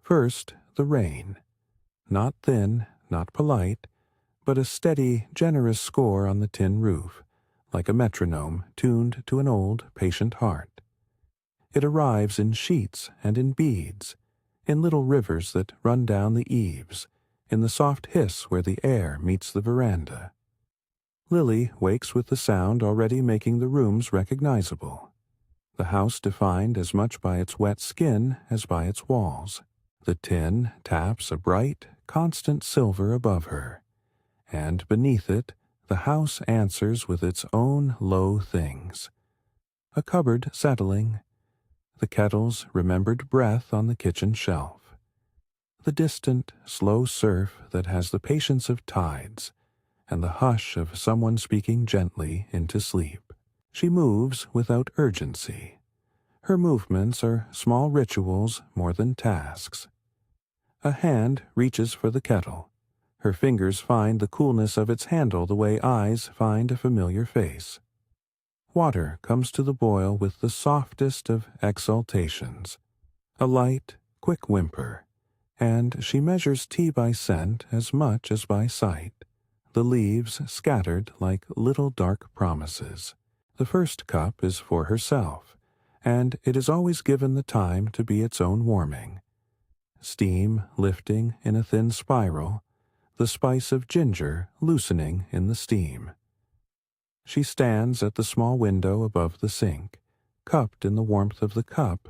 First, the rain. Not thin, not polite, but a steady, generous score on the tin roof, like a metronome tuned to an old, patient heart. It arrives in sheets and in beads, in little rivers that run down the eaves, in the soft hiss where the air meets the veranda. Lily wakes with the sound already making the rooms recognizable. The house defined as much by its wet skin as by its walls. The tin taps a bright, constant silver above her, and beneath it the house answers with its own low things. A cupboard settling, the kettle's remembered breath on the kitchen shelf, the distant, slow surf that has the patience of tides, and the hush of someone speaking gently into sleep. She moves without urgency. Her movements are small rituals more than tasks. A hand reaches for the kettle. Her fingers find the coolness of its handle the way eyes find a familiar face. Water comes to the boil with the softest of exaltations, a light, quick whimper, and she measures tea by scent as much as by sight, the leaves scattered like little dark promises. The first cup is for herself, and it is always given the time to be its own warming. Steam lifting in a thin spiral, the spice of ginger loosening in the steam. She stands at the small window above the sink, cupped in the warmth of the cup,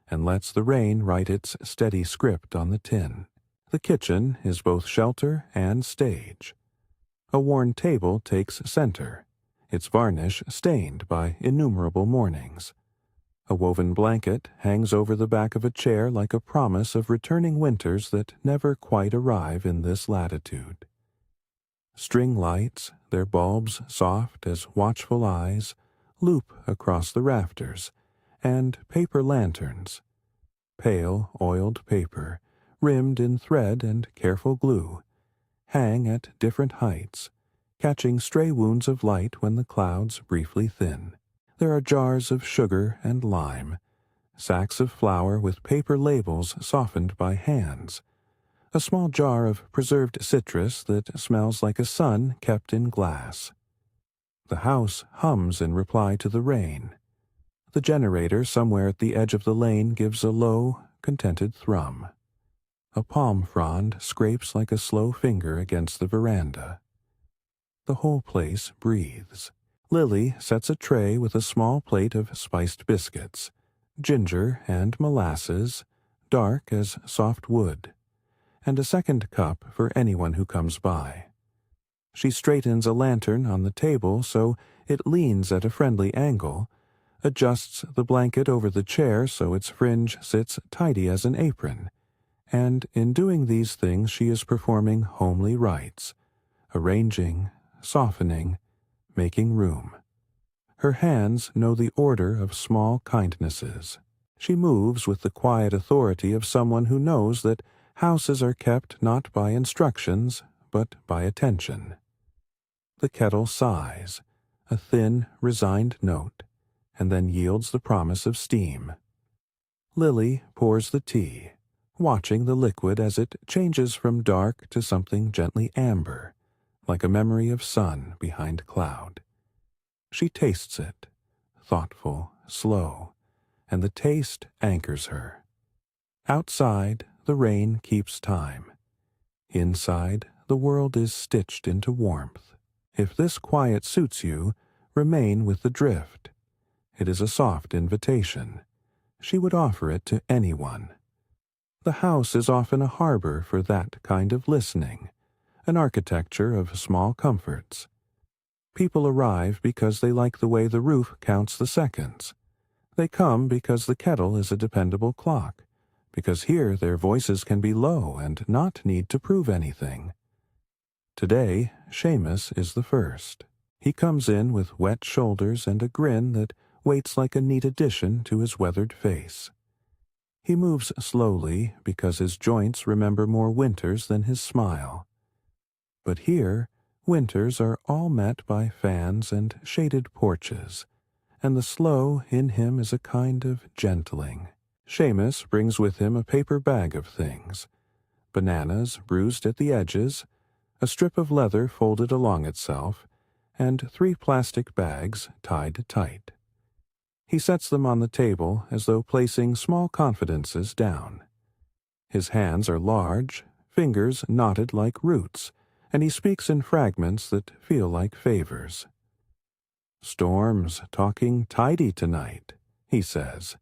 and lets the rain write its steady script on the tin. The kitchen is both shelter and stage. A worn table takes center, its varnish stained by innumerable mornings. A woven blanket hangs over the back of a chair like a promise of returning winters that never quite arrive in this latitude. String lights, their bulbs soft as watchful eyes, loop across the rafters, and paper lanterns, pale oiled paper, rimmed in thread and careful glue, hang at different heights, catching stray wounds of light when the clouds briefly thin. There are jars of sugar and lime, sacks of flour with paper labels softened by hands, a small jar of preserved citrus that smells like a sun kept in glass. The house hums in reply to the rain. The generator somewhere at the edge of the lane gives a low, contented thrum. A palm frond scrapes like a slow finger against the veranda. The whole place breathes. Lily sets a tray with a small plate of spiced biscuits, ginger and molasses, dark as soft wood, and a second cup for anyone who comes by. She straightens a lantern on the table so it leans at a friendly angle, adjusts the blanket over the chair so its fringe sits tidy as an apron, and in doing these things she is performing homely rites, arranging, softening, making room. Her hands know the order of small kindnesses. She moves with the quiet authority of someone who knows that houses are kept not by instructions, but by attention. The kettle sighs, a thin, resigned note, and then yields the promise of steam. Lily pours the tea, watching the liquid as it changes from dark to something gently amber, like a memory of sun behind cloud. She tastes it, thoughtful, slow, and the taste anchors her. Outside, the rain keeps time. Inside, the world is stitched into warmth. If this quiet suits you, remain with the drift. It is a soft invitation. She would offer it to anyone. The house is often a harbor for that kind of listening, an architecture of small comforts. People arrive because they like the way the roof counts the seconds. They come because the kettle is a dependable clock, because here their voices can be low and not need to prove anything. Today, Seamus is the first. He comes in with wet shoulders and a grin that waits like a neat addition to his weathered face. He moves slowly because his joints remember more winters than his smile. But here, winters are all met by fans and shaded porches, and the slow in him is a kind of gentling. Seamus brings with him a paper bag of things: bananas bruised at the edges, a strip of leather folded along itself, and 3 plastic bags tied tight. He sets them on the table as though placing small confidences down. His hands are large, fingers knotted like roots, and he speaks in fragments that feel like favors. "Storm's talking tidy tonight," he says,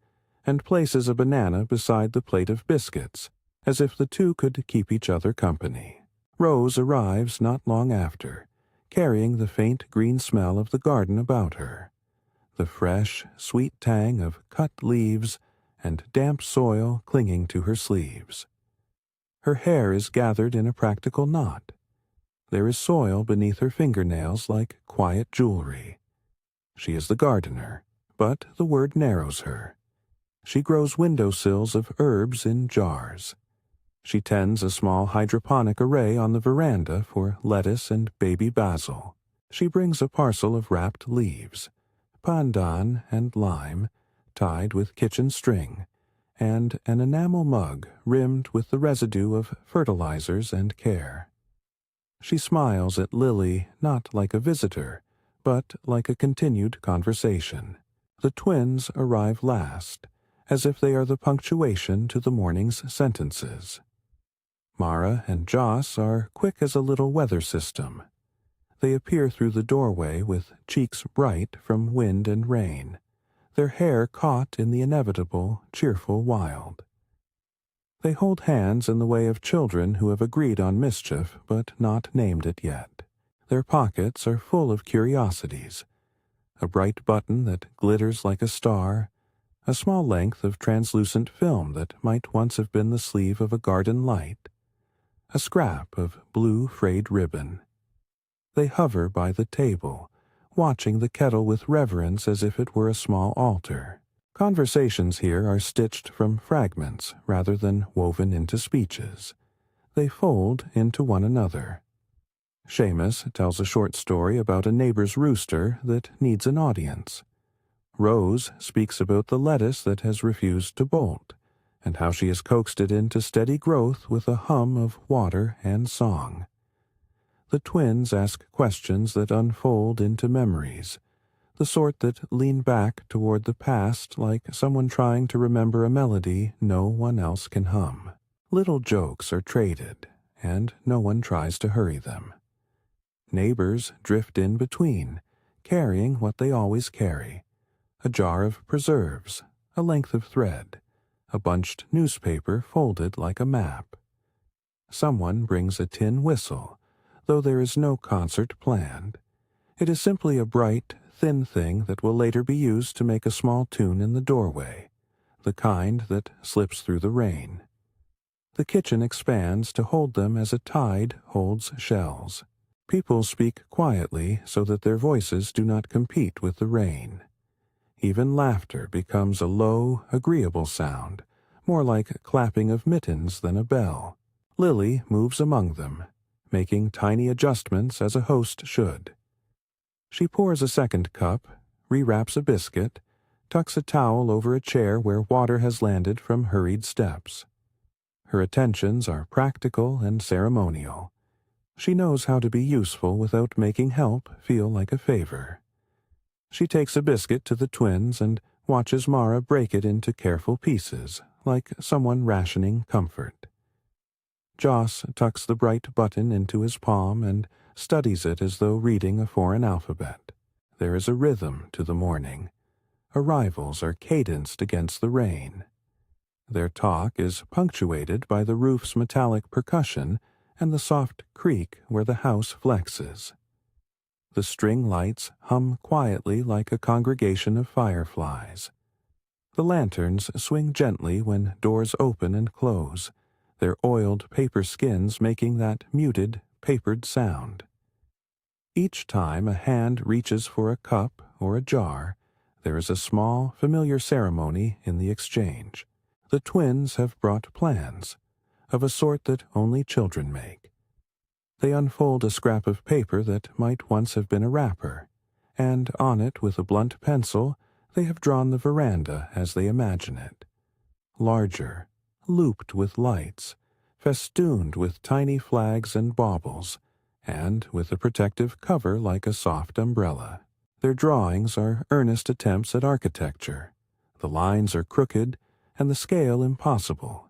and places a banana beside the plate of biscuits, as if the two could keep each other company. Rose arrives not long after, carrying the faint green smell of the garden about her, the fresh, sweet tang of cut leaves and damp soil clinging to her sleeves. Her hair is gathered in a practical knot. There is soil beneath her fingernails like quiet jewelry. She is the gardener, but the word narrows her. She grows windowsills of herbs in jars. She tends a small hydroponic array on the veranda for lettuce and baby basil. She brings a parcel of wrapped leaves, pandan and lime, tied with kitchen string, and an enamel mug rimmed with the residue of fertilizers and care. She smiles at Lily not like a visitor, but like a continued conversation. The twins arrive last, as if they are the punctuation to the morning's sentences. Mara and Joss are quick as a little weather system. They appear through the doorway with cheeks bright from wind and rain, their hair caught in the inevitable, cheerful wild. They hold hands in the way of children who have agreed on mischief but not named it yet. Their pockets are full of curiosities: a bright button that glitters like a star, a small length of translucent film that might once have been the sleeve of a garden light, a scrap of blue frayed ribbon. They hover by the table, watching the kettle with reverence as if it were a small altar. Conversations here are stitched from fragments rather than woven into speeches. They fold into one another. Seamus tells a short story about a neighbor's rooster that needs an audience. Rose speaks about the lettuce that has refused to bolt, and how she has coaxed it into steady growth with a hum of water and song. The twins ask questions that unfold into memories, the sort that lean back toward the past like someone trying to remember a melody no one else can hum. Little jokes are traded, and no one tries to hurry them. Neighbors drift in between, carrying what they always carry: a jar of preserves, a length of thread, a bunched newspaper folded like a map. Someone brings a tin whistle, though there is no concert planned. It is simply a bright, thin thing that will later be used to make a small tune in the doorway, the kind that slips through the rain. The kitchen expands to hold them as a tide holds shells. People speak quietly so that their voices do not compete with the rain. Even laughter becomes a low, agreeable sound, more like clapping of mittens than a bell. Lily moves among them, making tiny adjustments as a host should. She pours a second cup, rewraps a biscuit, tucks a towel over a chair where water has landed from hurried steps. Her attentions are practical and ceremonial. She knows how to be useful without making help feel like a favor. She takes a biscuit to the twins and watches Mara break it into careful pieces, like someone rationing comfort. Joss tucks the bright button into his palm and studies it as though reading a foreign alphabet. There is a rhythm to the morning. Arrivals are cadenced against the rain. Their talk is punctuated by the roof's metallic percussion and the soft creak where the house flexes. The string lights hum quietly like a congregation of fireflies. The lanterns swing gently when doors open and close, their oiled paper skins making that muted, papered sound. Each time a hand reaches for a cup or a jar, there is a small, familiar ceremony in the exchange. The twins have brought plans, of a sort that only children make. They unfold a scrap of paper that might once have been a wrapper, and on it with a blunt pencil they have drawn the veranda as they imagine it. larger, looped with lights, festooned with tiny flags and baubles, and with a protective cover like a soft umbrella. Their drawings are earnest attempts at architecture. The lines are crooked and the scale impossible,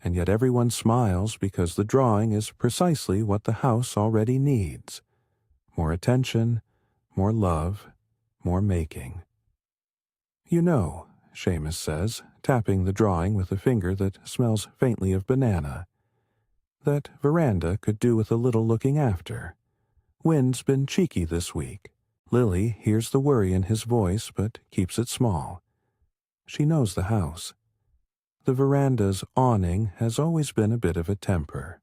and yet everyone smiles because the drawing is precisely what the house already needs: more attention, more love, more making. "You know," Seamus says, tapping the drawing with a finger that smells faintly of banana, "that veranda could do with a little looking after. Wind's been cheeky this week." Lily hears the worry in his voice but keeps it small. She knows the house. The veranda's awning has always been a bit of a temper,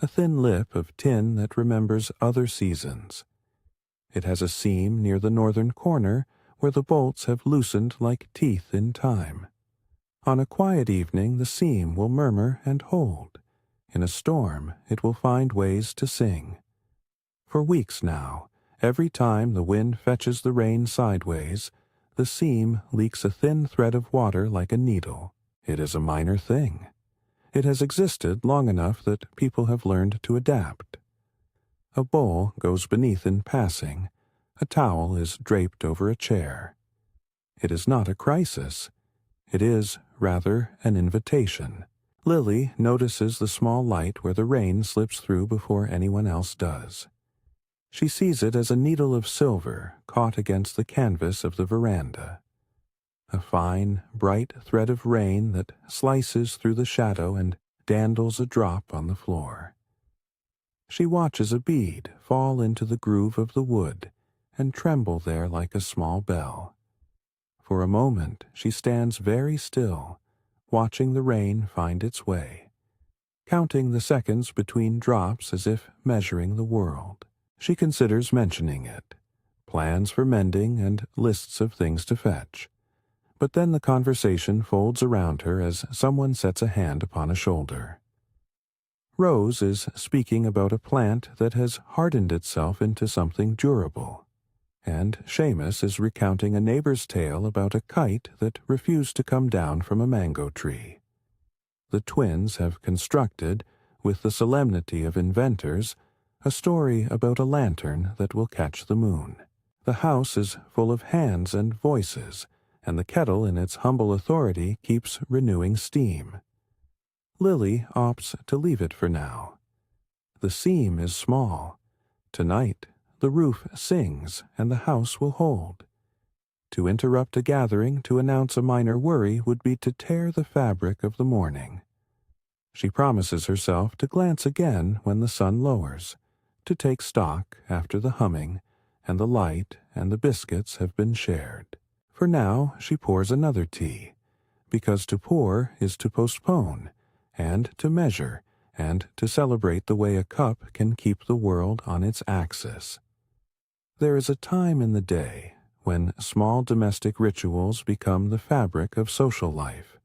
a thin lip of tin that remembers other seasons. It has a seam near the northern corner where the bolts have loosened like teeth in time. On a quiet evening the seam will murmur and hold. In a storm it will find ways to sing. For weeks now, every time the wind fetches the rain sideways, the seam leaks a thin thread of water like a needle. It is a minor thing. It has existed long enough that people have learned to adapt. A bowl goes beneath in passing. A towel is draped over a chair. It is not a crisis. It is, rather, an invitation. Lily notices the small light where the rain slips through before anyone else does. She sees it as a needle of silver caught against the canvas of the veranda. A fine, bright thread of rain that slices through the shadow and dandles a drop on the floor. She watches a bead fall into the groove of the wood and tremble there like a small bell. For a moment she stands very still, watching the rain find its way, counting the seconds between drops as if measuring the world. She considers mentioning it, plans for mending and lists of things to fetch. But then the conversation folds around her as someone sets a hand upon a shoulder. Rose is speaking about a plant that has hardened itself into something durable, and Seamus is recounting a neighbor's tale about a kite that refused to come down from a mango tree. The twins have constructed, with the solemnity of inventors, a story about a lantern that will catch the moon. The house is full of hands and voices, and the kettle in its humble authority keeps renewing steam. Lily opts to leave it for now. The seam is small. Tonight, the roof sings and the house will hold. To interrupt a gathering to announce a minor worry would be to tear the fabric of the morning. She promises herself to glance again when the sun lowers, to take stock after the humming and the light and the biscuits have been shared. For now she pours another tea, because to pour is to postpone, and to measure, and to celebrate the way a cup can keep the world on its axis. There is a time in the day when small domestic rituals become the fabric of social life.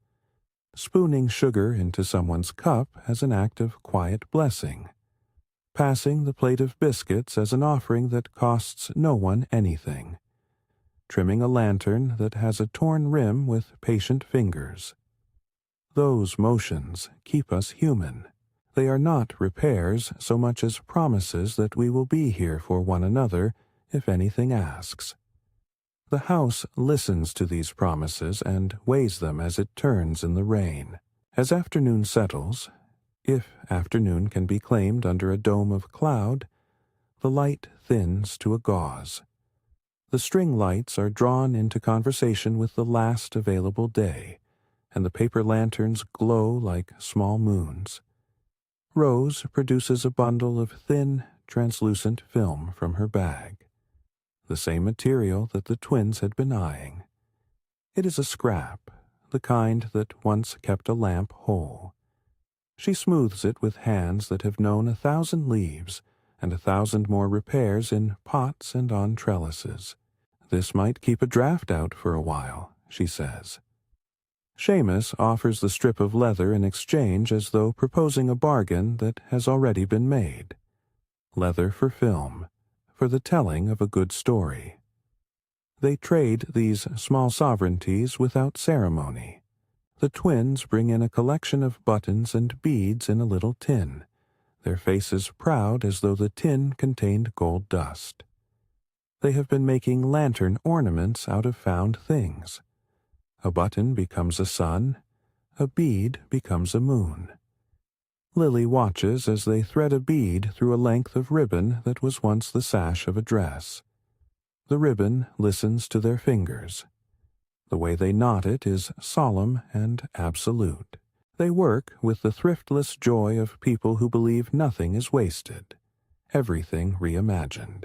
Spooning sugar into someone's cup as an act of quiet blessing. Passing the plate of biscuits as an offering that costs no one anything. Trimming a lantern that has a torn rim with patient fingers. Those motions keep us human. They are not repairs so much as promises that we will be here for one another if anything asks. The house listens to these promises and weighs them as it turns in the rain. As afternoon settles, if afternoon can be claimed under a dome of cloud, the light thins to a gauze. The string lights are drawn into conversation with the last available day, and the paper lanterns glow like small moons. Rose produces a bundle of thin, translucent film from her bag, the same material that the twins had been eyeing. It is a scrap, the kind that once kept a lamp whole. She smooths it with hands that have known 1,000 leaves and 1,000 more repairs in pots and on trellises. This might keep a draft out for a while, she says. Seamus offers the strip of leather in exchange as though proposing a bargain that has already been made. Leather for film, for the telling of a good story. They trade these small sovereignties without ceremony. The twins bring in a collection of buttons and beads in a little tin, their faces proud as though the tin contained gold dust. They have been making lantern ornaments out of found things. A button becomes a sun, a bead becomes a moon. Lily watches as they thread a bead through a length of ribbon that was once the sash of a dress. The ribbon listens to their fingers. The way they knot it is solemn and absolute. They work with the thriftless joy of people who believe nothing is wasted, everything reimagined.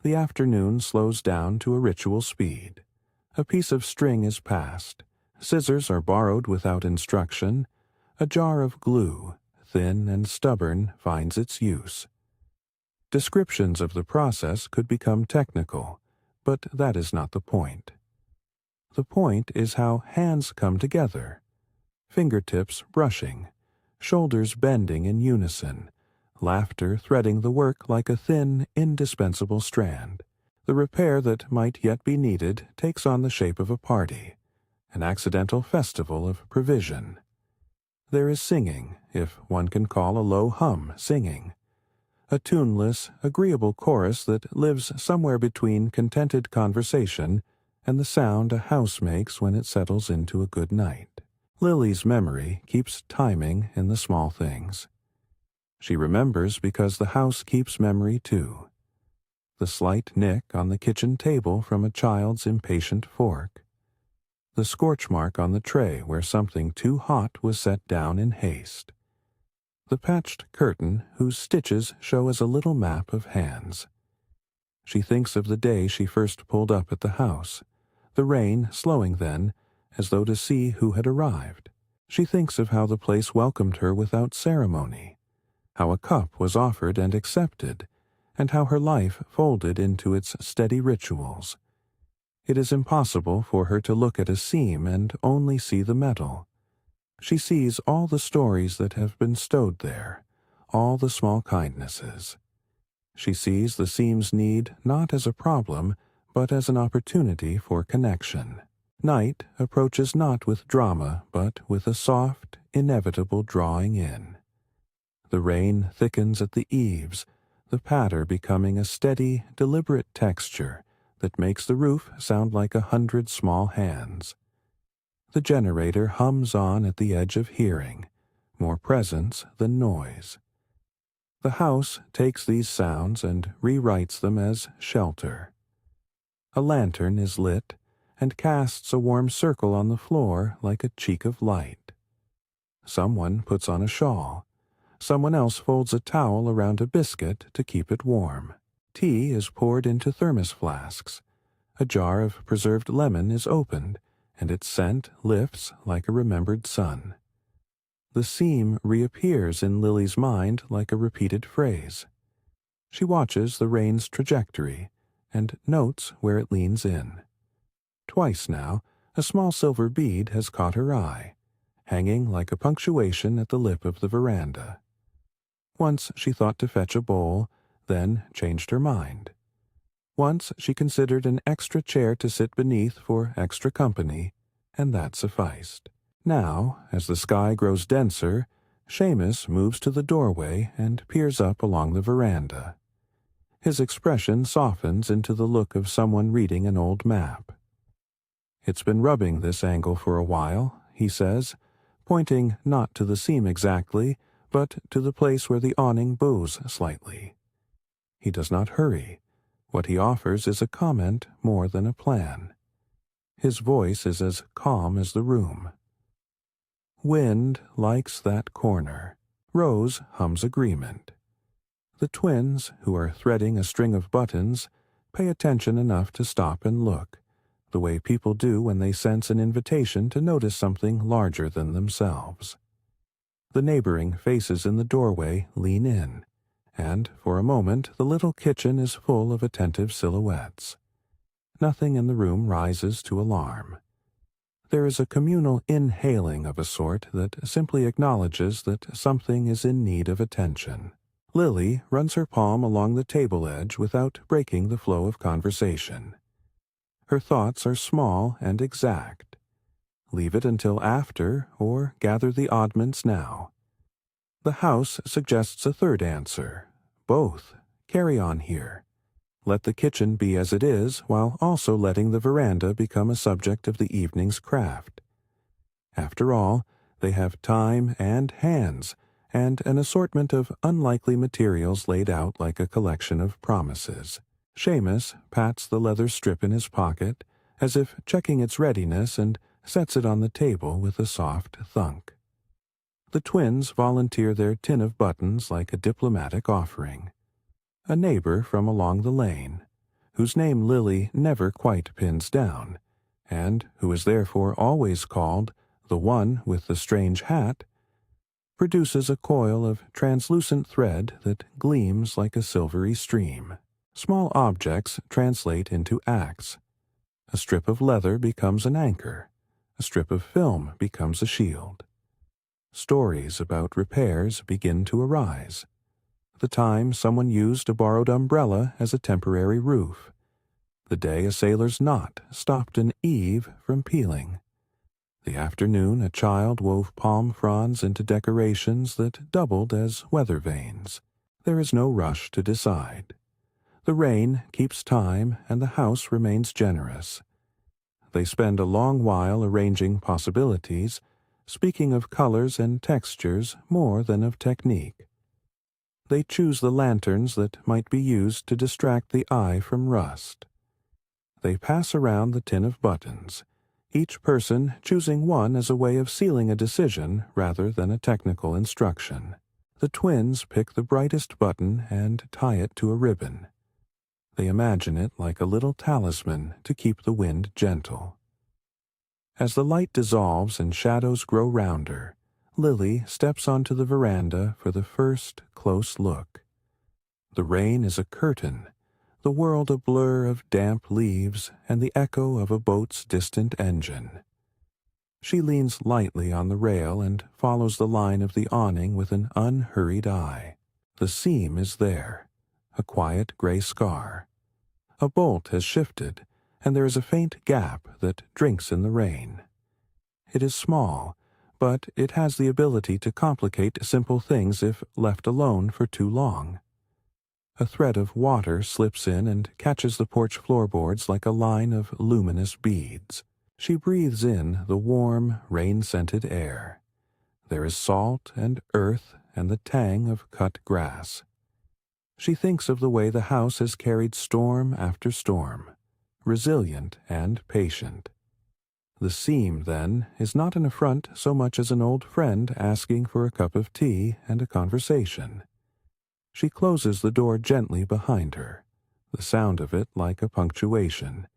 The afternoon slows down to a ritual speed. A piece of string is passed. Scissors are borrowed without instruction. A jar of glue, thin and stubborn, finds its use. Descriptions of the process could become technical, but that is not the point. The point is how hands come together. Fingertips brushing, shoulders bending in unison, laughter threading the work like a thin, indispensable strand. The repair that might yet be needed takes on the shape of a party, an accidental festival of provision. There is singing, if one can call a low hum singing, a tuneless, agreeable chorus that lives somewhere between contented conversation and the sound a house makes when it settles into a good night. Lily's memory keeps timing in the small things. She remembers because the house keeps memory too. The slight nick on the kitchen table from a child's impatient fork. The scorch mark on the tray where something too hot was set down in haste. The patched curtain whose stitches show as a little map of hands. She thinks of the day she first pulled up at the house, the rain slowing then, as though to see who had arrived. She thinks of how the place welcomed her without ceremony, how a cup was offered and accepted, and how her life folded into its steady rituals. It is impossible for her to look at a seam and only see the metal. She sees all the stories that have been stowed there, all the small kindnesses. She sees the seam's need not as a problem, but as an opportunity for connection. Night approaches not with drama, but with a soft, inevitable drawing in. The rain thickens at the eaves, the patter becoming a steady, deliberate texture that makes the roof sound like 100 small hands. The generator hums on at the edge of hearing, more presence than noise. The house takes these sounds and rewrites them as shelter. A lantern is lit and casts a warm circle on the floor like a cheek of light. Someone puts on a shawl. Someone else folds a towel around a biscuit to keep it warm. Tea is poured into thermos flasks. A jar of preserved lemon is opened, and its scent lifts like a remembered sun. The seam reappears in Lily's mind like a repeated phrase. She watches the rain's trajectory and notes where it leans in. Twice now, a small silver bead has caught her eye, hanging like a punctuation at the lip of the veranda. Once she thought to fetch a bowl, then changed her mind. Once she considered an extra chair to sit beneath for extra company, and that sufficed. Now, as the sky grows denser, Seamus moves to the doorway and peers up along the veranda. His expression softens into the look of someone reading an old map. "It's been rubbing this angle for a while," he says, pointing not to the seam exactly, but to the place where the awning bows slightly. He does not hurry. What he offers is a comment more than a plan. His voice is as calm as the room. Wind likes that corner. Rose hums agreement. The twins, who are threading a string of buttons, pay attention enough to stop and look, the way people do when they sense an invitation to notice something larger than themselves. The neighboring faces in the doorway lean in, and for a moment the little kitchen is full of attentive silhouettes. Nothing in the room rises to alarm. There is a communal inhaling of a sort that simply acknowledges that something is in need of attention. Lily runs her palm along the table edge without breaking the flow of conversation. Her thoughts are small and exact. Leave it until after, or gather the oddments now. The house suggests a third answer. Both. Carry on here. Let the kitchen be as it is, while also letting the veranda become a subject of the evening's craft. After all, they have time and hands, and an assortment of unlikely materials laid out like a collection of promises. Seamus pats the leather strip in his pocket, as if checking its readiness, and sets it on the table with a soft thunk. The twins volunteer their tin of buttons like a diplomatic offering. A neighbor from along the lane, whose name Lily never quite pins down, and who is therefore always called the one with the strange hat, produces a coil of translucent thread that gleams like a silvery stream. Small objects translate into acts. A strip of leather becomes an anchor. A strip of film becomes a shield. Stories about repairs begin to arise. The time someone used a borrowed umbrella as a temporary roof. The day a sailor's knot stopped an eave from peeling. The afternoon a child wove palm fronds into decorations that doubled as weather vanes. There is no rush to decide. The rain keeps time, and the house remains generous. They spend a long while arranging possibilities, speaking of colors and textures more than of technique. They choose the lanterns that might be used to distract the eye from rust. They pass around the tin of buttons, each person choosing one as a way of sealing a decision rather than a technical instruction. The twins pick the brightest button and tie it to a ribbon. They imagine it like a little talisman to keep the wind gentle. As the light dissolves and shadows grow rounder, Lily steps onto the veranda for the first close look. The rain is a curtain, the world a blur of damp leaves and the echo of a boat's distant engine. She leans lightly on the rail and follows the line of the awning with an unhurried eye. The seam is there, a quiet gray scar. A bolt has shifted, and there is a faint gap that drinks in the rain. It is small, but it has the ability to complicate simple things if left alone for too long. A thread of water slips in and catches the porch floorboards like a line of luminous beads. She breathes in the warm, rain-scented air. There is salt and earth and the tang of cut grass. She thinks of the way the house has carried storm after storm, resilient and patient. The seam, then, is not an affront so much as an old friend asking for a cup of tea and a conversation. She closes the door gently behind her, the sound of it like a punctuation,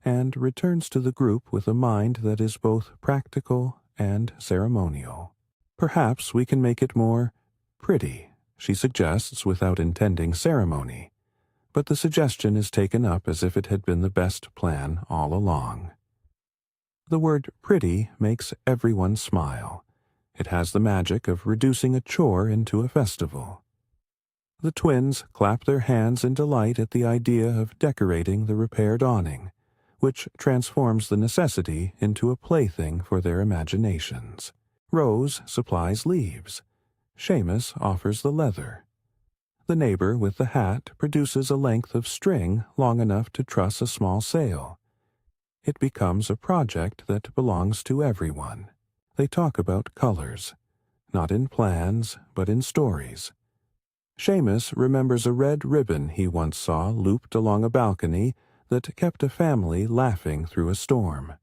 and returns to the group with a mind that is both practical and ceremonial. Perhaps we can make it more pretty, she suggests without intending ceremony, but the suggestion is taken up as if it had been the best plan all along. The word pretty makes everyone smile. It has the magic of reducing a chore into a festival. The twins clap their hands in delight at the idea of decorating the repaired awning, which transforms the necessity into a plaything for their imaginations. Rose supplies leaves. Seamus offers the leather. The neighbor with the hat produces a length of string long enough to truss a small sail. It becomes a project that belongs to everyone. They talk about colors, not in plans, but in stories. Seamus remembers a red ribbon he once saw looped along a balcony that kept a family laughing through a storm.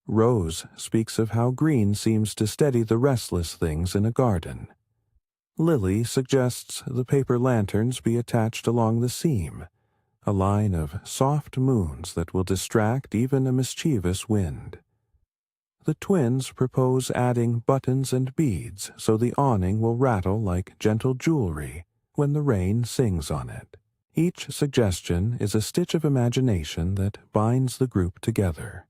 Rose speaks of how green seems to steady the restless things in a garden. Lily suggests the paper lanterns be attached along the seam, a line of soft moons that will distract even a mischievous wind. The twins propose adding buttons and beads so the awning will rattle like gentle jewelry when the rain sings on it. Each suggestion is a stitch of imagination that binds the group together.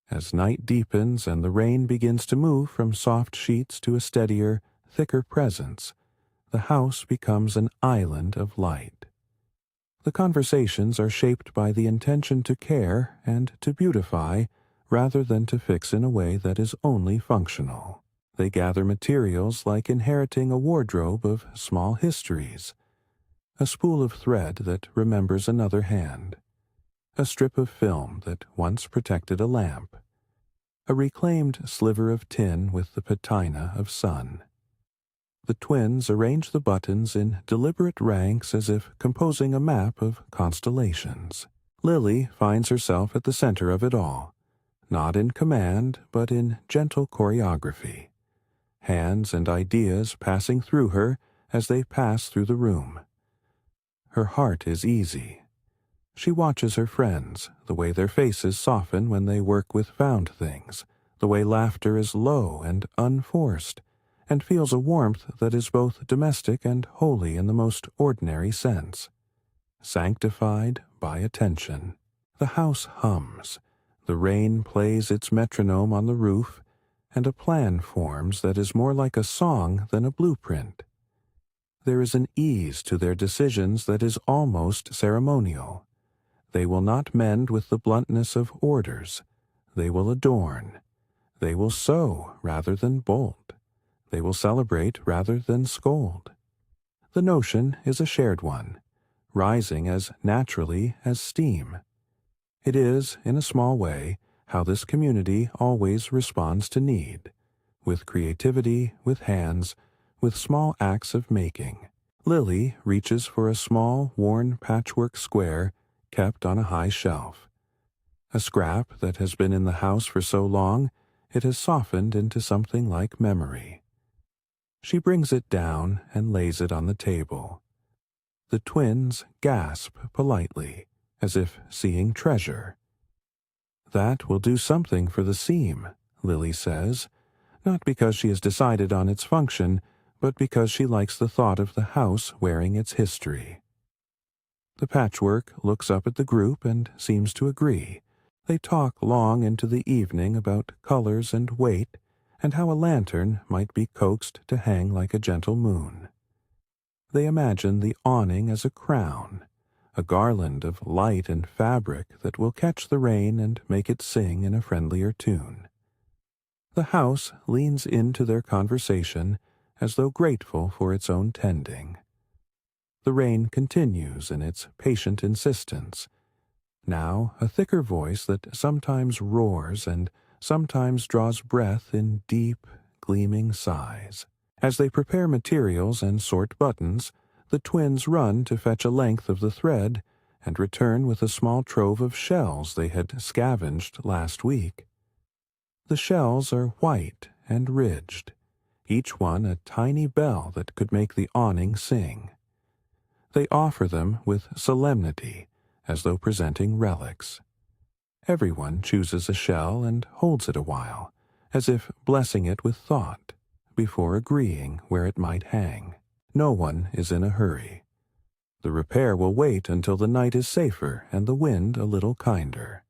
As night deepens and the rain begins to move from soft sheets to a steadier, thicker presence, the house becomes an island of light. The conversations are shaped by the intention to care and to beautify rather than to fix in a way that is only functional. They gather materials like inheriting a wardrobe of small histories, a spool of thread that remembers another hand, a strip of film that once protected a lamp, a reclaimed sliver of tin with the patina of sun. The twins arrange the buttons in deliberate ranks as if composing a map of constellations. Lily finds herself at the center of it all, not in command, but in gentle choreography, hands and ideas passing through her as they pass through the room. Her heart is easy. She watches her friends, the way their faces soften when they work with found things, the way laughter is low and unforced, and feels a warmth that is both domestic and holy in the most ordinary sense. Sanctified by attention. The house hums, the rain plays its metronome on the roof, and a plan forms that is more like a song than a blueprint. There is an ease to their decisions that is almost ceremonial. They will not mend with the bluntness of orders. They will adorn. They will sew rather than bolt. They will celebrate rather than scold. The notion is a shared one, rising as naturally as steam. It is, in a small way, how this community always responds to need, with creativity, with hands, with small acts of making. Lily reaches for a small, worn patchwork square kept on a high shelf. A scrap that has been in the house for so long, it has softened into something like memory. She brings it down and lays it on the table. The twins gasp politely, as if seeing treasure. That will do something for the seam, Lily says, not because she has decided on its function, but because she likes the thought of the house wearing its history. The patchwork looks up at the group and seems to agree. They talk long into the evening about colors and weight, and how a lantern might be coaxed to hang like a gentle moon. They imagine the awning as a crown, a garland of light and fabric that will catch the rain and make it sing in a friendlier tune. The house leans into their conversation as though grateful for its own tending. The rain continues in its patient insistence, now a thicker voice that sometimes roars and sometimes draws breath in deep, gleaming sighs. As they prepare materials and sort buttons, the twins run to fetch a length of the thread and return with a small trove of shells they had scavenged last week. The shells are white and ridged, each one a tiny bell that could make the awning sing. They offer them with solemnity, as though presenting relics. Everyone chooses a shell and holds it a while, as if blessing it with thought, before agreeing where it might hang. No one is in a hurry. The repair will wait until the night is safer and the wind a little kinder.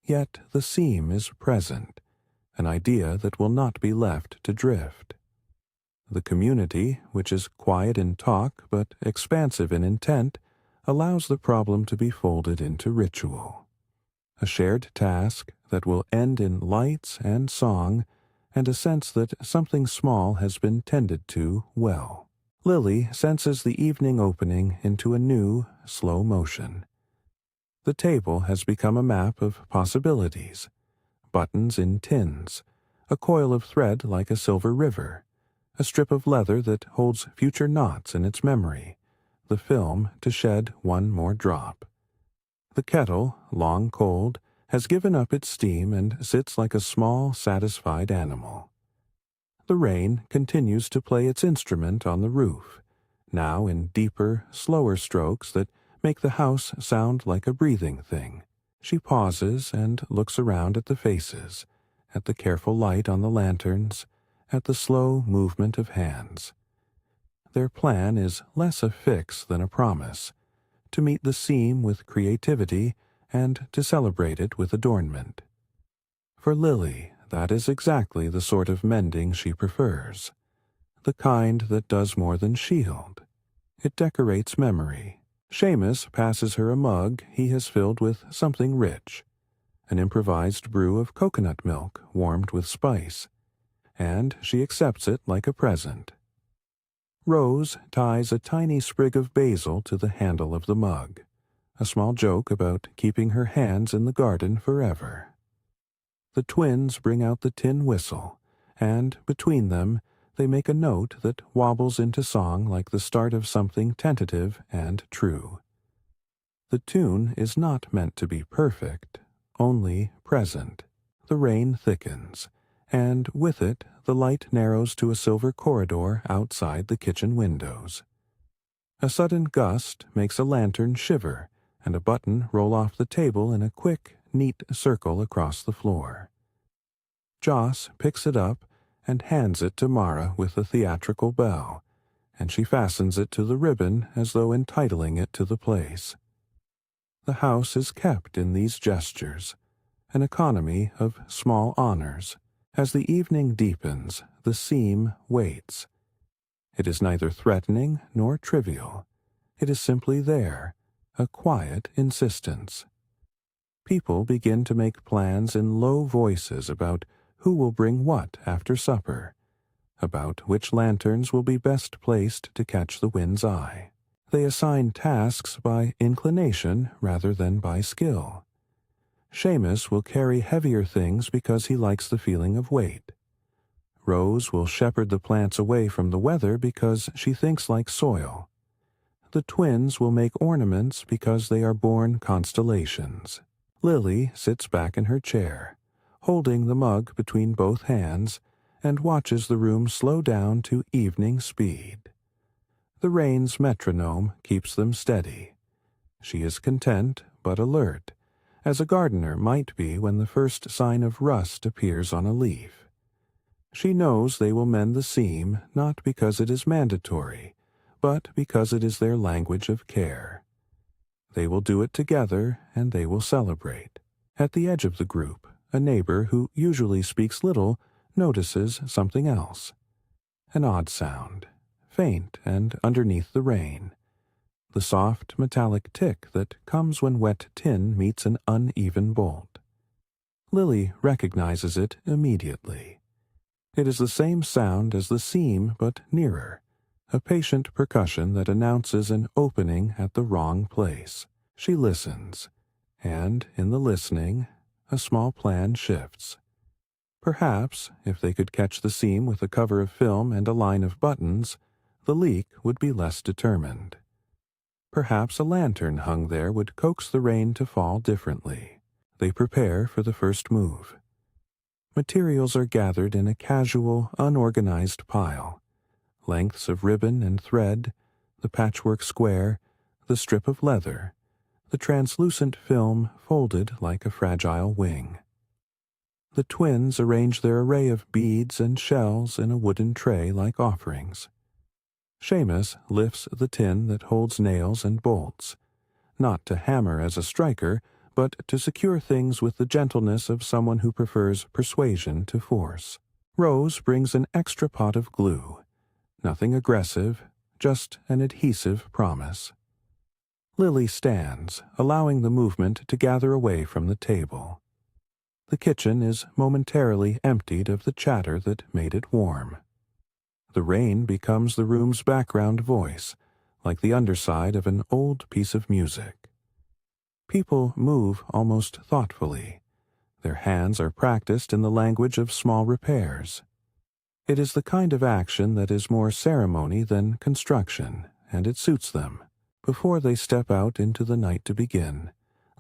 Yet the seam is present, an idea that will not be left to drift. The community, which is quiet in talk but expansive in intent, allows the problem to be folded into ritual. A shared task that will end in lights and song and a sense that something small has been tended to well. Lily senses the evening opening into a new, slow motion. The table has become a map of possibilities, buttons in tins, a coil of thread like a silver river, a strip of leather that holds future knots in its memory, the film to shed one more drop. The kettle, long cold, has given up its steam and sits like a small, satisfied animal. The rain continues to play its instrument on the roof, now in deeper, slower strokes that make the house sound like a breathing thing. She pauses and looks around at the faces, at the careful light on the lanterns, at the slow movement of hands. Their plan is less a fix than a promise, to meet the seam with creativity and to celebrate it with adornment. For Lily, that is exactly the sort of mending she prefers, the kind that does more than shield. It decorates memory. Seamus passes her a mug he has filled with something rich, an improvised brew of coconut milk warmed with spice, and she accepts it like a present. Rose ties a tiny sprig of basil to the handle of the mug, a small joke about keeping her hands in the garden forever. The twins bring out the tin whistle, and between them they make a note that wobbles into song like the start of something tentative and true. The tune is not meant to be perfect, only present. The rain thickens, and with it the light narrows to a silver corridor outside the kitchen windows. A sudden gust makes a lantern shiver, and a button roll off the table in a quick, neat circle across the floor. Joss picks it up and hands it to Mara with a theatrical bow, and she fastens it to the ribbon as though entitling it to the place. The house is kept in these gestures, an economy of small honors. As the evening deepens, the seam waits. It is neither threatening nor trivial. It is simply there, a quiet insistence. People begin to make plans in low voices about who will bring what after supper, about which lanterns will be best placed to catch the wind's eye. They assign tasks by inclination rather than by skill. Seamus will carry heavier things because he likes the feeling of weight. Rose will shepherd the plants away from the weather because she thinks like soil. The twins will make ornaments because they are born constellations. Lily sits back in her chair, holding the mug between both hands, and watches the room slow down to evening speed. The rain's metronome keeps them steady. She is content but alert, as a gardener might be when the first sign of rust appears on a leaf. She knows they will mend the seam not because it is mandatory, but because it is their language of care. They will do it together, and they will celebrate. At the edge of the group, a neighbor who usually speaks little notices something else. An odd sound, faint and underneath the rain. The soft metallic tick that comes when wet tin meets an uneven bolt. Lily recognizes it immediately. It is the same sound as the seam, but nearer, a patient percussion that announces an opening at the wrong place. She listens, and in the listening, a small plan shifts. Perhaps, if they could catch the seam with a cover of film and a line of buttons, the leak would be less determined. Perhaps a lantern hung there would coax the rain to fall differently. They prepare for the first move. Materials are gathered in a casual, unorganized pile. Lengths of ribbon and thread, the patchwork square, the strip of leather, the translucent film folded like a fragile wing. The twins arrange their array of beads and shells in a wooden tray like offerings. Seamus lifts the tin that holds nails and bolts, not to hammer as a striker, but to secure things with the gentleness of someone who prefers persuasion to force. Rose brings an extra pot of glue. Nothing aggressive, just an adhesive promise. Lily stands, allowing the movement to gather away from the table. The kitchen is momentarily emptied of the chatter that made it warm. The rain becomes the room's background voice, like the underside of an old piece of music. People move almost thoughtfully. Their hands are practiced in the language of small repairs. It is the kind of action that is more ceremony than construction, and it suits them. Before they step out into the night to begin,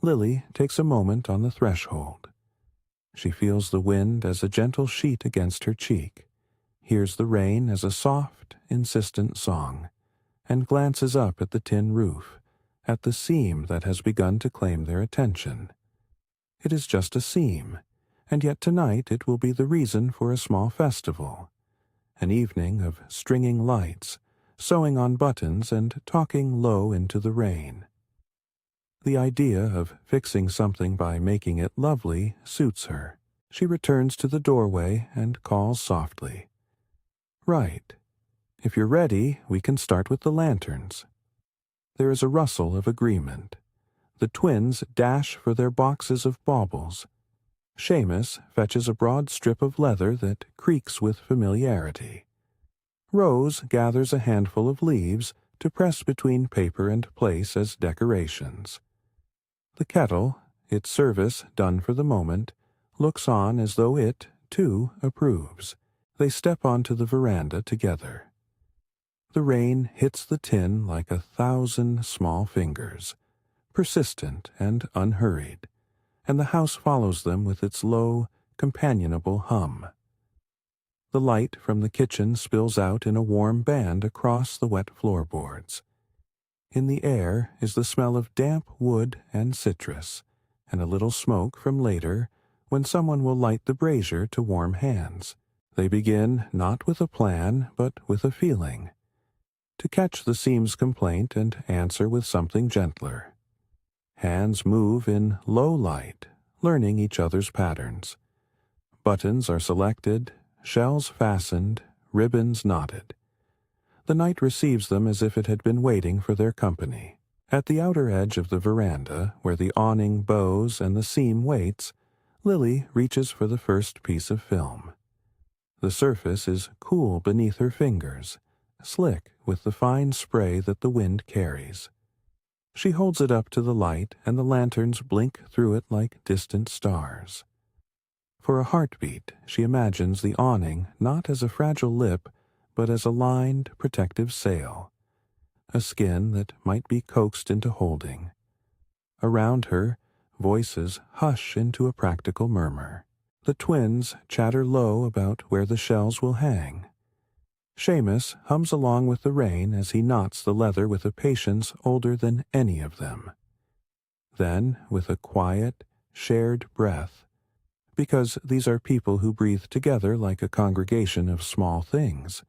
Lily takes a moment on the threshold. She feels the wind as a gentle sheet against her cheek, hears the rain as a soft, insistent song, and glances up at the tin roof, at the seam that has begun to claim their attention. It is just a seam, and yet tonight it will be the reason for a small festival, an evening of stringing lights, sewing on buttons and talking low into the rain. The idea of fixing something by making it lovely suits her. She returns to the doorway and calls softly. "Right. If you're ready, we can start with the lanterns." There is a rustle of agreement. The twins dash for their boxes of baubles, Seamus fetches a broad strip of leather that creaks with familiarity. Rose gathers a handful of leaves to press between paper and place as decorations. The kettle, its service done for the moment, looks on as though it, too, approves. They step onto the veranda together. The rain hits the tin like 1,000 small fingers, persistent and unhurried, and the house follows them with its low, companionable hum. The light from the kitchen spills out in a warm band across the wet floorboards. In the air is the smell of damp wood and citrus, and a little smoke from later, when someone will light the brazier to warm hands. They begin not with a plan, but with a feeling, to catch the seam's complaint and answer with something gentler. Hands move in low light, learning each other's patterns. Buttons are selected, shells fastened, ribbons knotted. The night receives them as if it had been waiting for their company. At the outer edge of the veranda, where the awning bows and the seam waits, Lily reaches for the first piece of film. The surface is cool beneath her fingers, slick with the fine spray that the wind carries. She holds it up to the light, and the lanterns blink through it like distant stars. For a heartbeat, she imagines the awning not as a fragile lip, but as a lined, protective sail, a skin that might be coaxed into holding. Around her, voices hush into a practical murmur. The twins chatter low about where the shells will hang. Seamus hums along with the rain as he knots the leather with a patience older than any of them. Then, with a quiet, shared breath, because these are people who breathe together like a congregation of small things,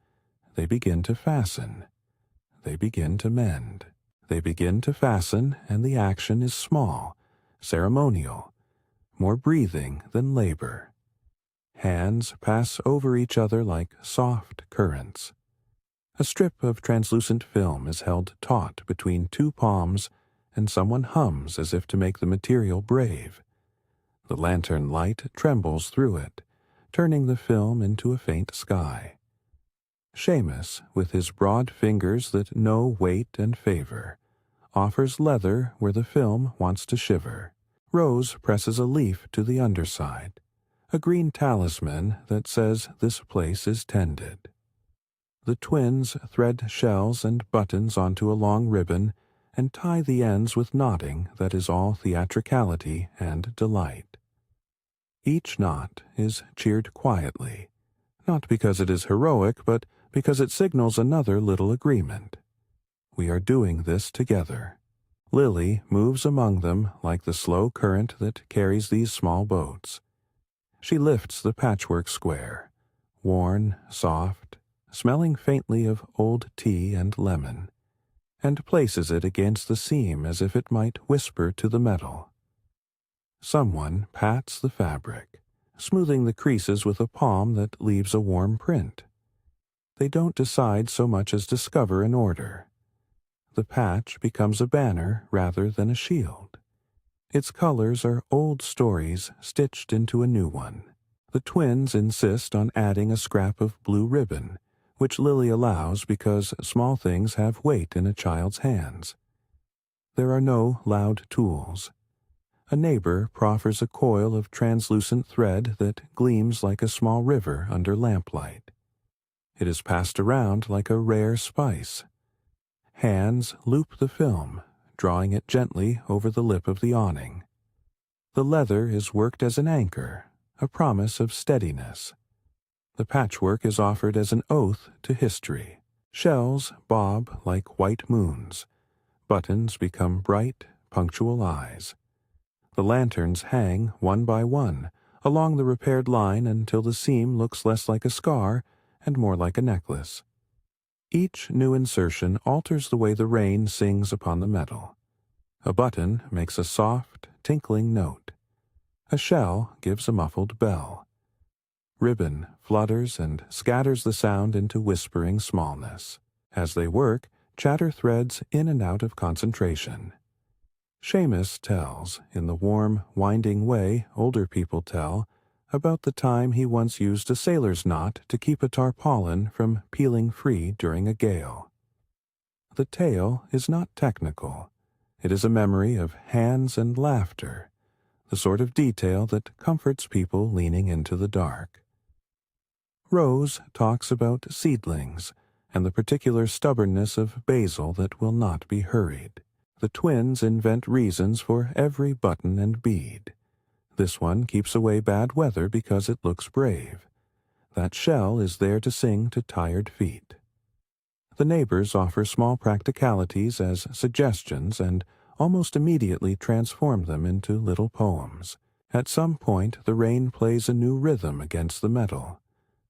they begin to fasten. They begin to mend. They begin to fasten, and the action is small, ceremonial, more breathing than labor. Hands pass over each other like soft currents. A strip of translucent film is held taut between two palms, and someone hums as if to make the material brave. The lantern light trembles through it, turning the film into a faint sky. Seamus, with his broad fingers that know weight and favor, offers leather where the film wants to shiver. Rose presses a leaf to the underside, a green talisman that says this place is tended. The twins thread shells and buttons onto a long ribbon and tie the ends with knotting that is all theatricality and delight. Each knot is cheered quietly, not because it is heroic, but because it signals another little agreement. We are doing this together. Lily moves among them like the slow current that carries these small boats. She lifts the patchwork square, worn, soft, smelling faintly of old tea and lemon, and places it against the seam as if it might whisper to the metal. Someone pats the fabric, smoothing the creases with a palm that leaves a warm print. They don't decide so much as discover an order. The patch becomes a banner rather than a shield. Its colors are old stories stitched into a new one. The twins insist on adding a scrap of blue ribbon, which Lily allows because small things have weight in a child's hands. There are no loud tools. A neighbor proffers a coil of translucent thread that gleams like a small river under lamplight. It is passed around like a rare spice. Hands loop the film, drawing it gently over the lip of the awning. The leather is worked as an anchor, a promise of steadiness. The patchwork is offered as an oath to history. Shells bob like white moons. Buttons become bright, punctual eyes. The lanterns hang one by one along the repaired line until the seam looks less like a scar and more like a necklace. Each new insertion alters the way the rain sings upon the metal. A button makes a soft, tinkling note. A shell gives a muffled bell. Ribbon flutters and scatters the sound into whispering smallness. As they work, chatter threads in and out of concentration. Seamus tells, in the warm, winding way older people tell, about the time he once used a sailor's knot to keep a tarpaulin from peeling free during a gale. The tale is not technical. It is a memory of hands and laughter, the sort of detail that comforts people leaning into the dark. Rose talks about seedlings and the particular stubbornness of basil that will not be hurried. The twins invent reasons for every button and bead. This one keeps away bad weather because it looks brave. That shell is there to sing to tired feet. The neighbors offer small practicalities as suggestions and almost immediately transform them into little poems. At some point, the rain plays a new rhythm against the metal,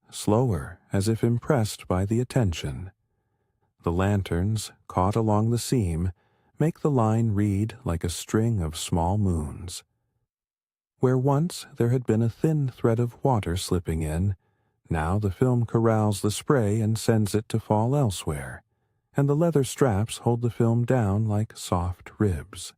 slower, as if impressed by the attention. The lanterns, caught along the seam, make the line read like a string of small moons. Where once there had been a thin thread of water slipping in, now the film corrals the spray and sends it to fall elsewhere, and the leather straps hold the film down like soft ribs.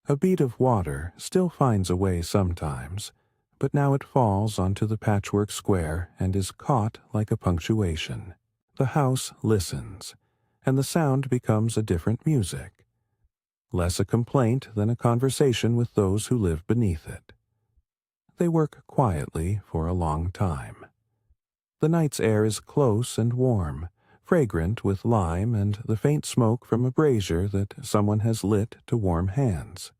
A bead of water still finds a way sometimes, but now it falls onto the patchwork square and is caught like a punctuation. The house listens, and the sound becomes a different music, less a complaint than a conversation with those who live beneath it. They work quietly for a long time. The night's air is close and warm, fragrant with lime and the faint smoke from a brazier that someone has lit to warm hands.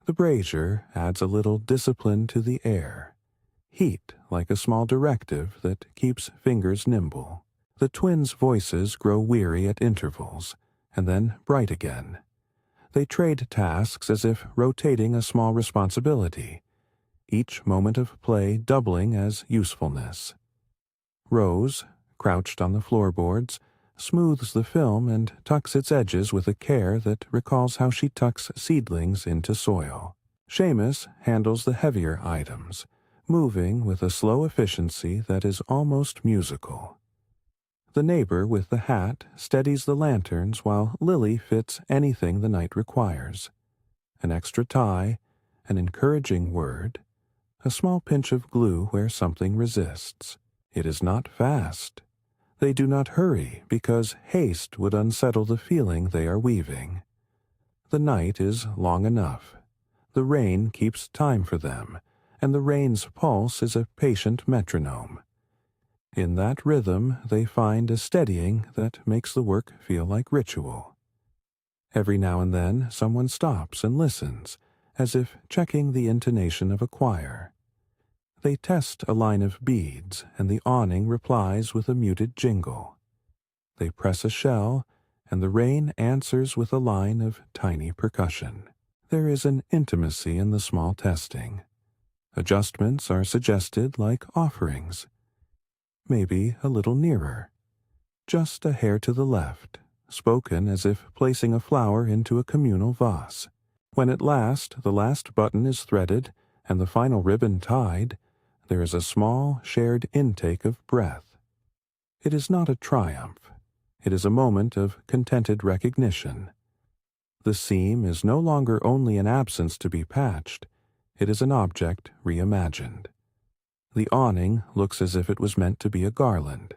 The brazier adds a little discipline to the air, heat like a small directive that keeps fingers nimble. The twins' voices grow weary at intervals, and then bright again. They trade tasks as if rotating a small responsibility, each moment of play doubling as usefulness. Rose, crouched on the floorboards, smooths the film and tucks its edges with a care that recalls how she tucks seedlings into soil. Seamus handles the heavier items, moving with a slow efficiency that is almost musical. The neighbor with the hat steadies the lanterns while Lily fits anything the night requires. An extra tie, an encouraging word, a small pinch of glue where something resists. It is not fast. They do not hurry because haste would unsettle the feeling they are weaving. The night is long enough. The rain keeps time for them, and the rain's pulse is a patient metronome. In that rhythm they find a steadying that makes the work feel like ritual. Every now and then someone stops and listens, as if checking the intonation of a choir. They test a line of beads, and the awning replies with a muted jingle. They press a shell, and the rain answers with a line of tiny percussion. There is an intimacy in the small testing. Adjustments are suggested like offerings. Maybe a little nearer. Just a hair to the left, spoken as if placing a flower into a communal vase. When at last the last button is threaded and the final ribbon tied, there is a small, shared intake of breath. It is not a triumph. It is a moment of contented recognition. The seam is no longer only an absence to be patched. It is an object reimagined. The awning looks as if it was meant to be a garland.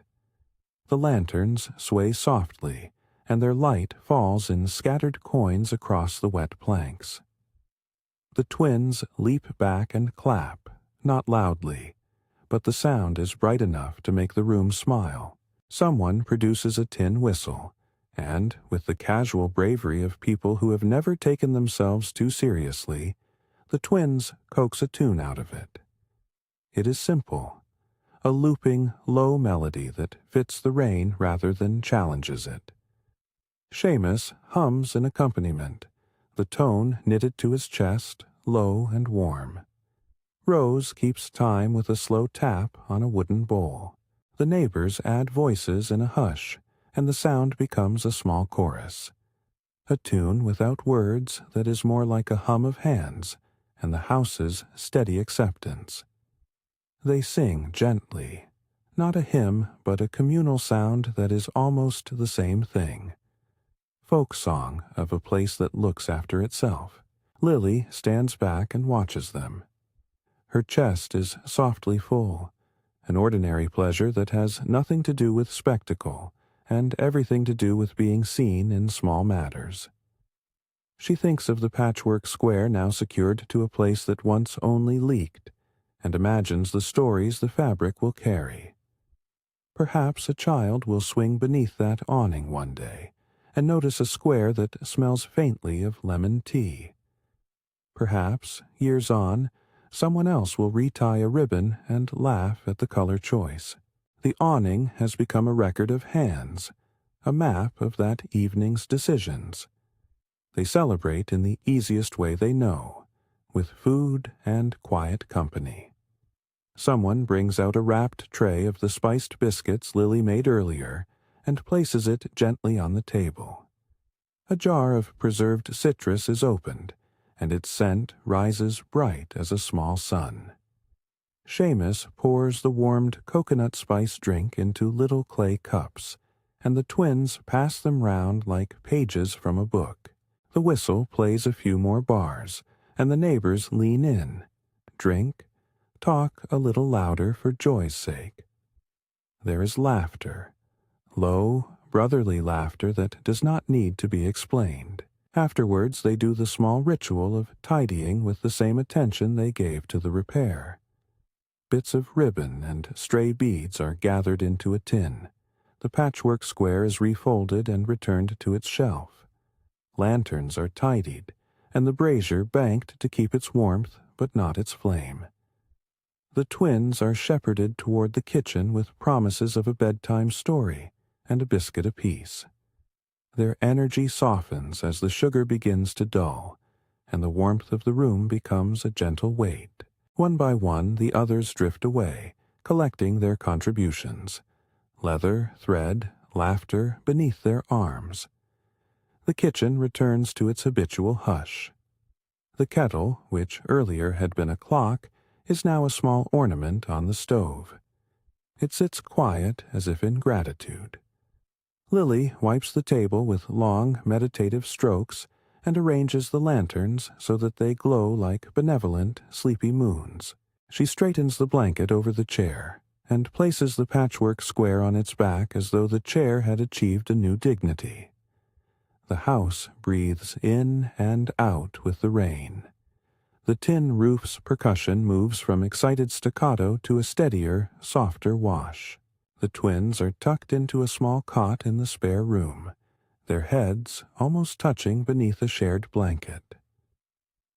The lanterns sway softly, and their light falls in scattered coins across the wet planks. The twins leap back and clap, not loudly, but the sound is bright enough to make the room smile. Someone produces a tin whistle, and, with the casual bravery of people who have never taken themselves too seriously, the twins coax a tune out of it. It is simple, a looping, low melody that fits the rain rather than challenges it. Seamus hums an accompaniment, the tone knitted to his chest, low and warm. Rose keeps time with a slow tap on a wooden bowl. The neighbors add voices in a hush, and the sound becomes a small chorus. A tune without words that is more like a hum of hands, and the house's steady acceptance. They sing gently, not a hymn, but a communal sound that is almost the same thing. folk song of a place that looks after itself. Lily stands back and watches them. Her chest is softly full, an ordinary pleasure that has nothing to do with spectacle and everything to do with being seen in small matters. She thinks of the patchwork square now secured to a place that once only leaked, and imagines the stories the fabric will carry. Perhaps a child will swing beneath that awning one day and notice a square that smells faintly of lemon tea. Perhaps, years on, someone else will retie a ribbon and laugh at the color choice. The awning has become a record of hands, a map of that evening's decisions. They celebrate in the easiest way they know, with food and quiet company. Someone brings out a wrapped tray of the spiced biscuits Lily made earlier and places it gently on the table. A jar of preserved citrus is opened, and its scent rises bright as a small sun. Seamus pours the warmed coconut spice drink into little clay cups, and the twins pass them round like pages from a book. The whistle plays a few more bars, and the neighbors lean in, drink, talk a little louder for joy's sake. There is laughter, low, brotherly laughter that does not need to be explained. Afterwards they do the small ritual of tidying with the same attention they gave to the repair. Bits of ribbon and stray beads are gathered into a tin. The patchwork square is refolded and returned to its shelf. Lanterns are tidied, and the brazier banked to keep its warmth but not its flame. The twins are shepherded toward the kitchen with promises of a bedtime story and a biscuit apiece. Their energy softens as the sugar begins to dull, and the warmth of the room becomes a gentle weight. One by one the others drift away, collecting their contributions. Leather, thread, laughter beneath their arms. The kitchen returns to its habitual hush. The kettle, which earlier had been a clock, is now a small ornament on the stove. It sits quiet as if in gratitude. Lily wipes the table with long, meditative strokes and arranges the lanterns so that they glow like benevolent, sleepy moons. She straightens the blanket over the chair and places the patchwork square on its back as though the chair had achieved a new dignity. The house breathes in and out with the rain. The tin roof's percussion moves from excited staccato to a steadier, softer wash. The twins are tucked into a small cot in the spare room, their heads almost touching beneath a shared blanket.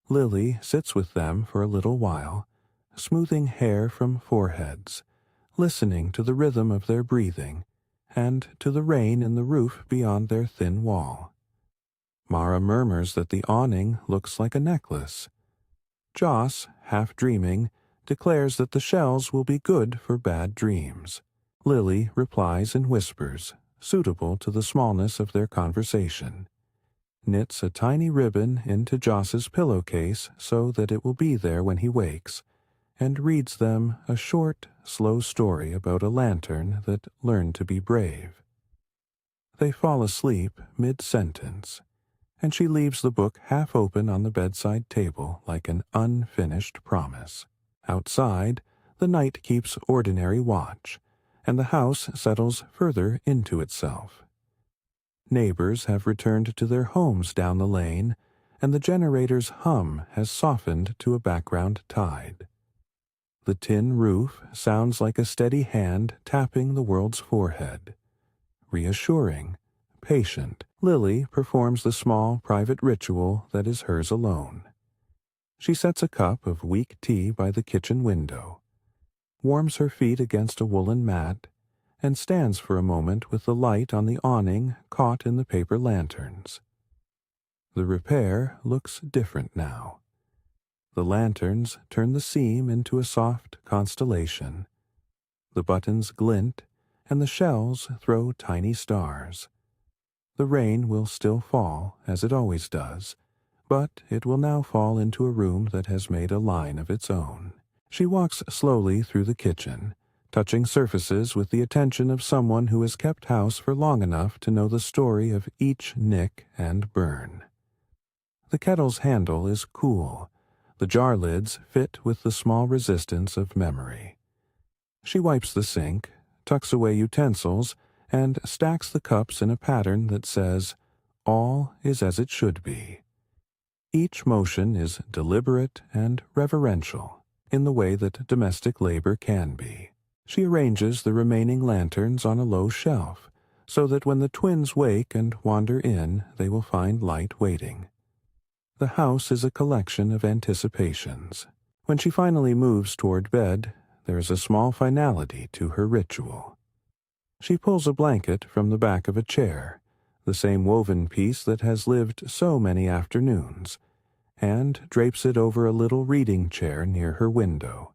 Lily sits with them for a little while, smoothing hair from foreheads, listening to the rhythm of their breathing and to the rain in the roof beyond their thin wall. Mara murmurs that the awning looks like a necklace. Joss, half dreaming, declares that the shells will be good for bad dreams. Lily replies in whispers, suitable to the smallness of their conversation, knits a tiny ribbon into Joss's pillowcase so that it will be there when he wakes, and reads them a short, slow story about a lantern that learned to be brave. They fall asleep mid-sentence, and she leaves the book half open on the bedside table like an unfinished promise. Outside, the night keeps ordinary watch, and the house settles further into itself. Neighbors have returned to their homes down the lane, and the generator's hum has softened to a background tide. The tin roof sounds like a steady hand tapping the world's forehead. Reassuring, patient, Lily performs the small private ritual that is hers alone. She sets a cup of weak tea by the kitchen window, warms her feet against a woolen mat, and stands for a moment with the light on the awning caught in the paper lanterns. The repair looks different now. The lanterns turn the seam into a soft constellation. The buttons glint, and the shells throw tiny stars. The rain will still fall, as it always does, but it will now fall into a room that has made a line of its own. She walks slowly through the kitchen, touching surfaces with the attention of someone who has kept house for long enough to know the story of each nick and burn. The kettle's handle is cool. The jar lids fit with the small resistance of memory. She wipes the sink, tucks away utensils, and stacks the cups in a pattern that says, "All is as it should be." Each motion is deliberate and reverential, in the way that domestic labor can be. She arranges the remaining lanterns on a low shelf, so that when the twins wake and wander in, they will find light waiting. The house is a collection of anticipations. When she finally moves toward bed, there is a small finality to her ritual. She pulls a blanket from the back of a chair, the same woven piece that has lived so many afternoons, and drapes it over a little reading chair near her window.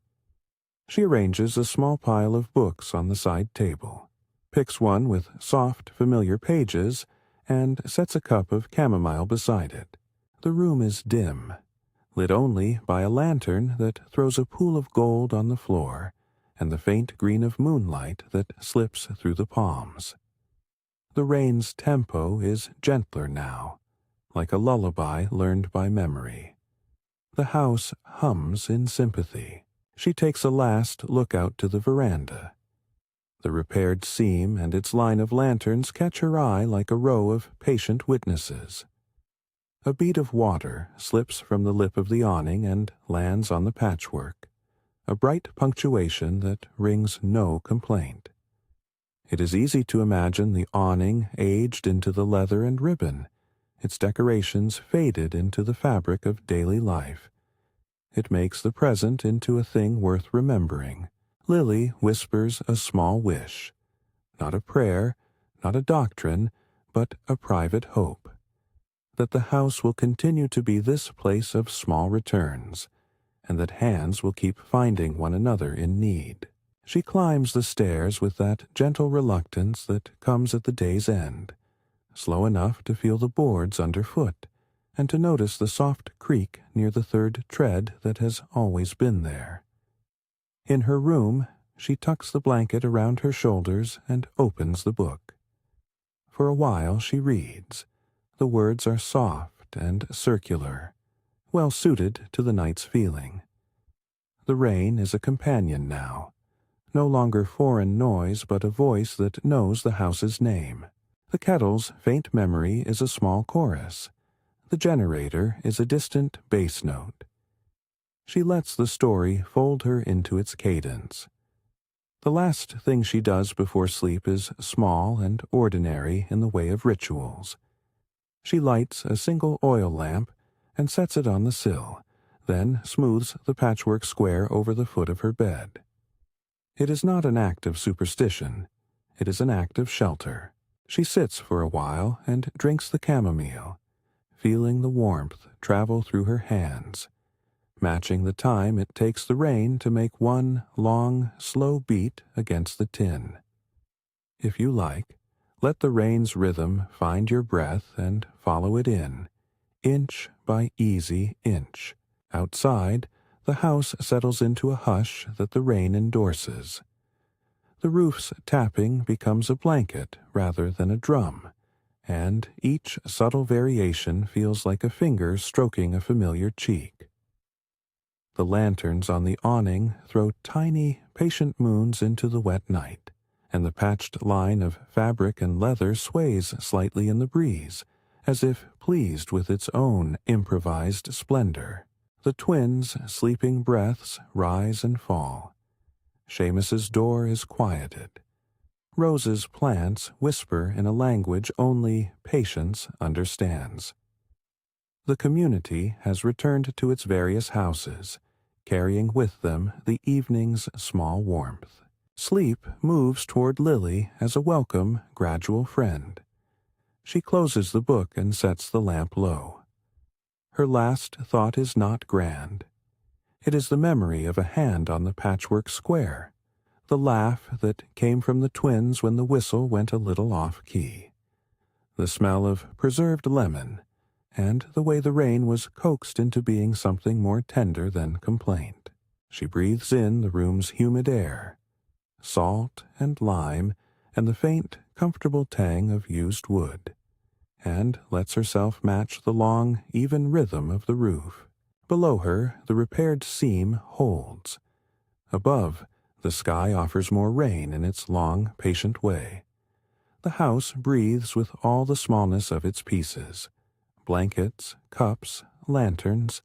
She arranges a small pile of books on the side table, picks one with soft, familiar pages, and sets a cup of chamomile beside it. The room is dim, lit only by a lantern that throws a pool of gold on the floor and the faint green of moonlight that slips through the palms. The rain's tempo is gentler now, like a lullaby learned by memory. The house hums in sympathy. She takes a last look out to the veranda. The repaired seam and its line of lanterns catch her eye like a row of patient witnesses. A bead of water slips from the lip of the awning and lands on the patchwork, a bright punctuation that rings no complaint. It is easy to imagine the awning aged into the leather and ribbon, its decorations faded into the fabric of daily life. It makes the present into a thing worth remembering. Lily whispers a small wish, not a prayer, not a doctrine, but a private hope, that the house will continue to be this place of small returns, and that hands will keep finding one another in need. She climbs the stairs with that gentle reluctance that comes at the day's end, slow enough to feel the boards underfoot, and to notice the soft creak near the third tread that has always been there. In her room, she tucks the blanket around her shoulders and opens the book. For a while she reads. The words are soft and circular, well suited to the night's feeling. The rain is a companion now, no longer foreign noise but a voice that knows the house's name. The kettle's faint memory is a small chorus. The generator is a distant bass note. She lets the story fold her into its cadence. The last thing she does before sleep is small and ordinary in the way of rituals. She lights a single oil lamp and sets it on the sill, then smooths the patchwork square over the foot of her bed. It is not an act of superstition. It is an act of shelter. She sits for a while and drinks the chamomile, feeling the warmth travel through her hands, matching the time it takes the rain to make one long, slow beat against the tin. If you like, let the rain's rhythm find your breath and follow it in, inch by easy inch. Outside, the house settles into a hush that the rain endorses. The roof's tapping becomes a blanket rather than a drum, and each subtle variation feels like a finger stroking a familiar cheek. The lanterns on the awning throw tiny, patient moons into the wet night, and the patched line of fabric and leather sways slightly in the breeze, as if pleased with its own improvised splendor. The twins' sleeping breaths rise and fall. Seamus's door is quieted. Rose's plants whisper in a language only patience understands. The community has returned to its various houses, carrying with them the evening's small warmth. Sleep moves toward Lily as a welcome, gradual friend. She closes the book and sets the lamp low. Her last thought is not grand. It is the memory of a hand on the patchwork square, the laugh that came from the twins when the whistle went a little off-key, the smell of preserved lemon, and the way the rain was coaxed into being something more tender than complaint. She breathes in the room's humid air. salt and lime, and the faint, comfortable tang of used wood, and lets herself match the long, even rhythm of the roof. Below her, the repaired seam holds. Above, the sky offers more rain in its long, patient way. The house breathes with all the smallness of its pieces, blankets, cups, lanterns,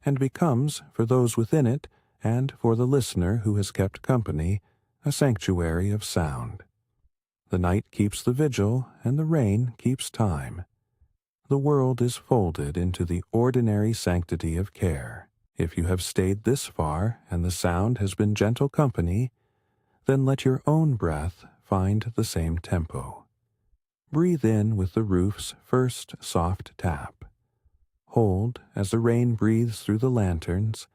and becomes, for those within it and for the listener who has kept company, a sanctuary of sound. The night keeps the vigil, and the rain keeps time. The world is folded into the ordinary sanctity of care. If you have stayed this far and the sound has been gentle company, then let your own breath find the same tempo. Breathe in with the roof's first soft tap. Hold as the rain breathes through the lanterns,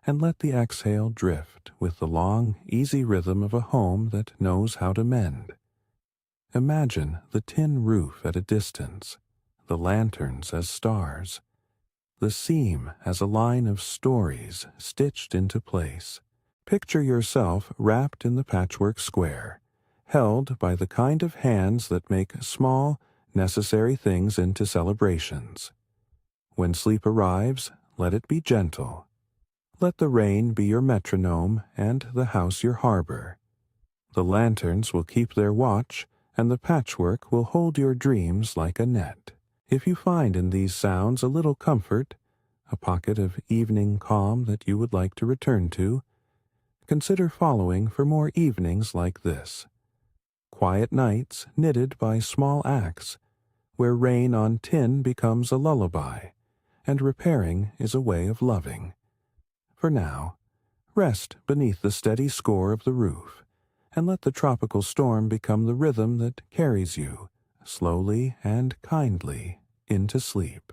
and let the exhale drift with the long, easy rhythm of a home that knows how to mend. Imagine the tin roof at a distance, the lanterns as stars, the seam as a line of stories stitched into place. Picture yourself wrapped in the patchwork square, held by the kind of hands that make small, necessary things into celebrations. When sleep arrives, let it be gentle. Let the rain be your metronome and the house your harbor. The lanterns will keep their watch, and the patchwork will hold your dreams like a net. If you find in these sounds a little comfort, a pocket of evening calm that you would like to return to, consider following for more evenings like this. Quiet nights knitted by small acts, where rain on tin becomes a lullaby, and repairing is a way of loving. For now, rest beneath the steady score of the roof, and let the tropical storm become the rhythm that carries you, slowly and kindly, into sleep.